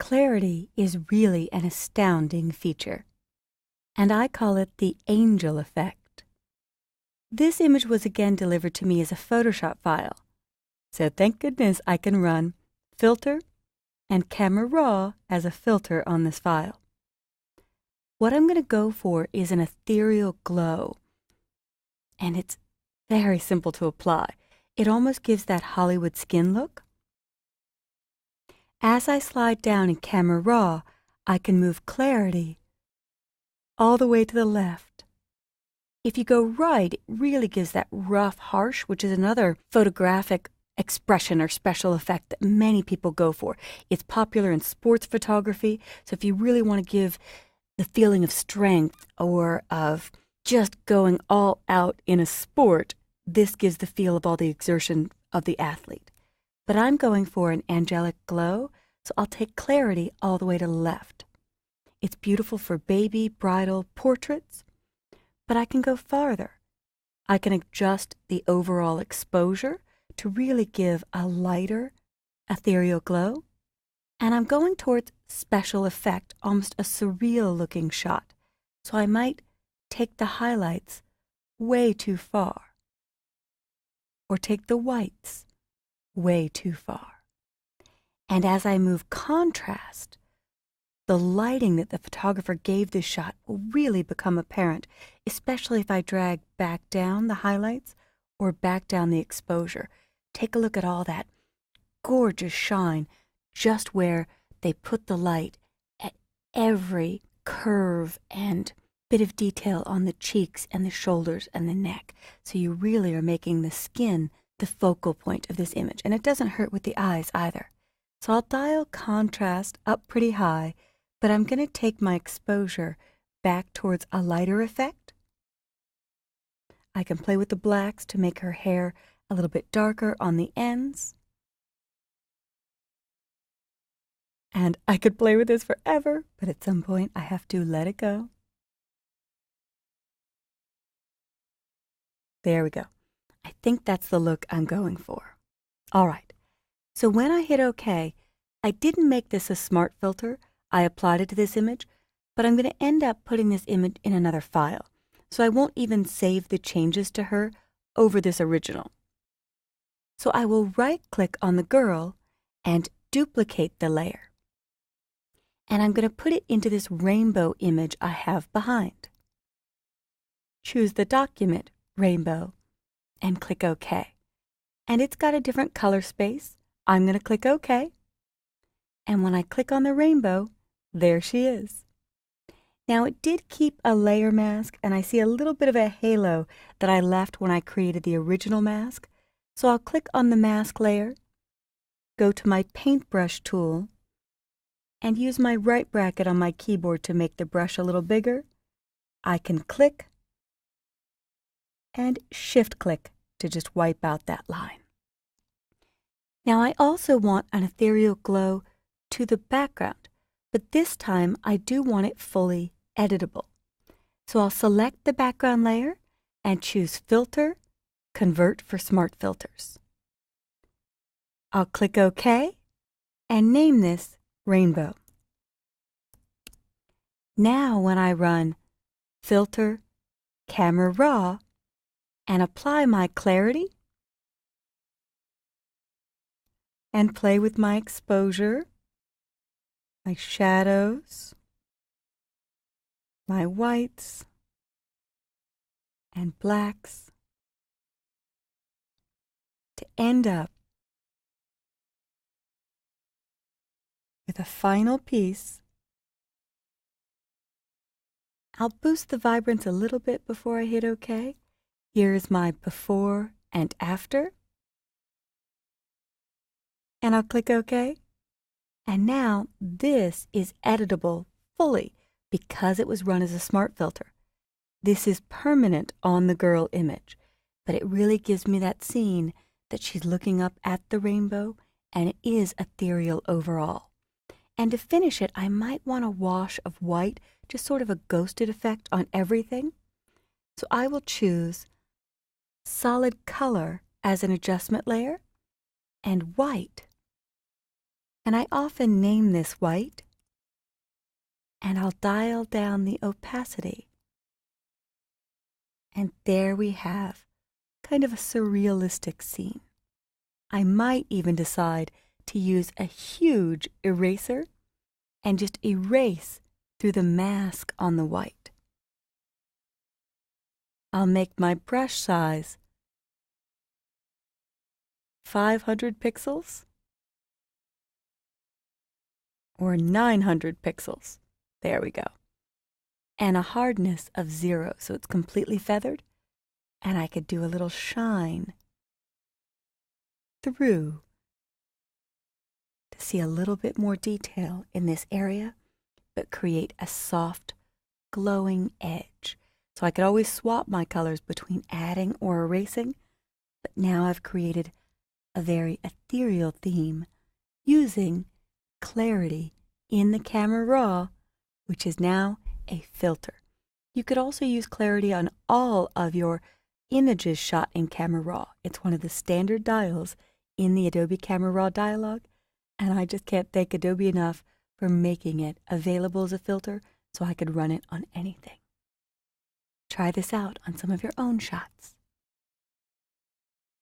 Clarity is really an astounding feature, and I call it the angel effect. This image was again delivered to me as a Photoshop file, so thank goodness I can run Filter and Camera Raw as a filter on this file. What I'm going to go for is an ethereal glow, and it's very simple to apply. It almost gives that Hollywood skin look. As I slide down in Camera Raw, I can move clarity all the way to the left. If you go right, it really gives that rough, harsh, which is another photographic expression or special effect that many people go for. It's popular in sports photography, so if you really want to give the feeling of strength or of just going all out in a sport, this gives the feel of all the exertion of the athlete. But I'm going for an angelic glow, so I'll take clarity all the way to the left. It's beautiful for baby, bridal, portraits, but I can go farther. I can adjust the overall exposure to really give a lighter, ethereal glow. And I'm going towards special effect, almost a surreal looking shot. So I might take the highlights way too far, or take the whites way too far. And as I move contrast, the lighting that the photographer gave this shot will really become apparent, especially if I drag back down the highlights or back down the exposure. Take a look at all that gorgeous shine just where they put the light at every curve and bit of detail on the cheeks and the shoulders and the neck. So you really are making the skin the focal point of this image. And it doesn't hurt with the eyes either. So I'll dial contrast up pretty high, but I'm going to take my exposure back towards a lighter effect. I can play with the blacks to make her hair a little bit darker on the ends. And I could play with this forever, but at some point I have to let it go. There we go. I think that's the look I'm going for. All right. So when I hit OK, I didn't make this a smart filter. I applied it to this image, but I'm going to end up putting this image in another file. So I won't even save the changes to her over this original. So I will right-click on the girl and duplicate the layer. And I'm going to put it into this rainbow image I have behind. Choose the document, Rainbow, and click OK. And it's got a different color space. I'm going to click OK. And when I click on the rainbow, there she is. Now it did keep a layer mask, and I see a little bit of a halo that I left when I created the original mask. So I'll click on the mask layer, go to my paintbrush tool, and use my right bracket on my keyboard to make the brush a little bigger. I can click and shift-click to just wipe out that line. Now I also want an ethereal glow to the background, but this time I do want it fully editable. So I'll select the background layer and choose Filter, Convert for Smart Filters. I'll click OK and name this Rainbow. Now when I run Filter, Camera Raw, and apply my clarity, and play with my exposure, my shadows, my whites, and blacks, to end up with a final piece. I'll boost the vibrance a little bit before I hit OK. Here is my before and after. And I'll click OK. And now this is editable fully because it was run as a smart filter. This is permanent on the girl image, but it really gives me that scene that she's looking up at the rainbow, and it is ethereal overall. And to finish it, I might want a wash of white, just sort of a ghosted effect on everything. So I will choose solid color as an adjustment layer and white. And I often name this white, and I'll dial down the opacity. And there we have kind of a surrealistic scene. I might even decide to use a huge eraser and just erase through the mask on the white. I'll make my brush size 500 pixels or 900 pixels. There we go. And a hardness of 0, so it's completely feathered, and I could do a little shine through to see a little bit more detail in this area, but create a soft, glowing edge. So I could always swap my colors between adding or erasing, but now I've created a very ethereal theme using clarity in the Camera Raw, which is now a filter. You could also use clarity on all of your images shot in Camera Raw. It's one of the standard dials in the Adobe Camera Raw dialog, and I just can't thank Adobe enough for making it available as a filter so I could run it on anything. Try this out on some of your own shots.